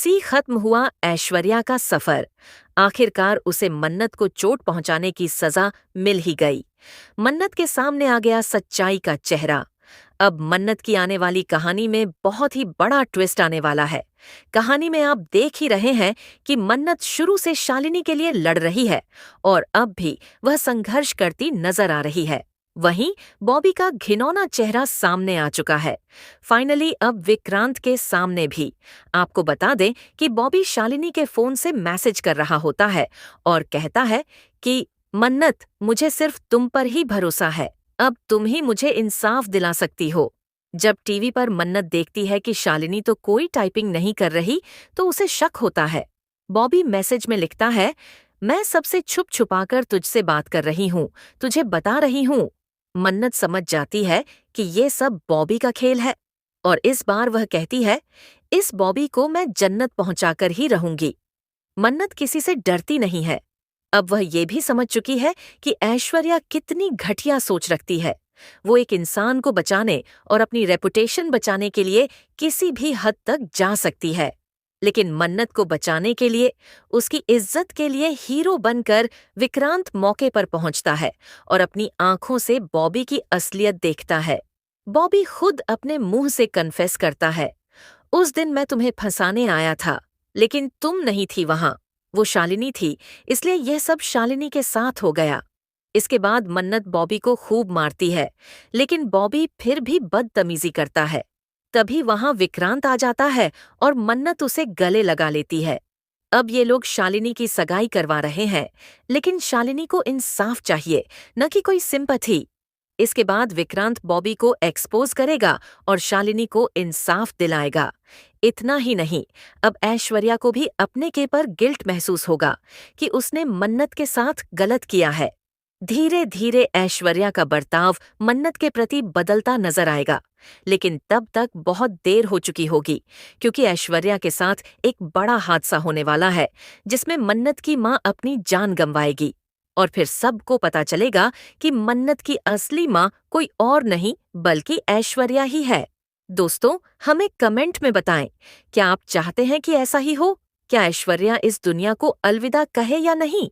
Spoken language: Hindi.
सी खत्म हुआ ऐश्वर्या का सफर। आखिरकार उसे मन्नत को चोट पहुंचाने की सजा मिल ही गई। मन्नत के सामने आ गया सच्चाई का चेहरा। अब मन्नत की आने वाली कहानी में बहुत ही बड़ा ट्विस्ट आने वाला है। कहानी में आप देख ही रहे हैं कि मन्नत शुरू से शालिनी के लिए लड़ रही है और अब भी वह संघर्ष करती नजर आ रही है। वहीं बॉबी का घिनौना चेहरा सामने आ चुका है। फाइनली अब विक्रांत के सामने भी। आपको बता दें कि बॉबी शालिनी के फोन से मैसेज कर रहा होता है और कहता है कि मन्नत, मुझे सिर्फ तुम पर ही भरोसा है। अब तुम ही मुझे इंसाफ दिला सकती हो। जब टीवी पर मन्नत देखती है कि शालिनी तो कोई टाइपिंग नहीं कर रही, तो उसे शक होता है। बॉबी मैसेज में लिखता है, मैं सबसे छुप छुपाकर तुझसे बात कर रही हूँ, तुझे बता रही हूँ। मन्नत समझ जाती है कि ये सब बॉबी का खेल है और इस बार वह कहती है, इस बॉबी को मैं जन्नत पहुंचाकर ही रहूंगी। मन्नत किसी से डरती नहीं है। अब वह ये भी समझ चुकी है कि ऐश्वर्या कितनी घटिया सोच रखती है। वो एक इंसान को बचाने और अपनी रेपुटेशन बचाने के लिए किसी भी हद तक जा सकती है। लेकिन मन्नत को बचाने के लिए, उसकी इज्जत के लिए हीरो बनकर विक्रांत मौके पर पहुंचता है और अपनी आंखों से बॉबी की असलियत देखता है। बॉबी खुद अपने मुंह से कन्फेस करता है, उस दिन मैं तुम्हें फंसाने आया था, लेकिन तुम नहीं थी वहां, वो शालिनी थी, इसलिए यह सब शालिनी के साथ हो गया। इसके बाद मन्नत बॉबी को खूब मारती है, लेकिन बॉबी फिर भी बदतमीजी करता है। तभी वहां विक्रांत आ जाता है और मन्नत उसे गले लगा लेती है। अब ये लोग शालिनी की सगाई करवा रहे हैं, लेकिन शालिनी को इंसाफ चाहिए, न कि कोई सिंपैथी। इसके बाद विक्रांत बॉबी को एक्सपोज करेगा और शालिनी को इंसाफ दिलाएगा। इतना ही नहीं, अब ऐश्वर्या को भी अपने के पर गिल्ट महसूस होगा कि उसने मन्नत के साथ गलत किया है। धीरे धीरे ऐश्वर्या का बर्ताव मन्नत के प्रति बदलता नजर आएगा, लेकिन तब तक बहुत देर हो चुकी होगी, क्योंकि ऐश्वर्या के साथ एक बड़ा हादसा होने वाला है जिसमें मन्नत की मां अपनी जान गंवाएगी और फिर सबको पता चलेगा कि मन्नत की असली मां कोई और नहीं बल्कि ऐश्वर्या ही है। दोस्तों, हमें कमेंट में बताएं, क्या आप चाहते हैं कि ऐसा ही हो? क्या ऐश्वर्या इस दुनिया को अलविदा कहे या नहीं?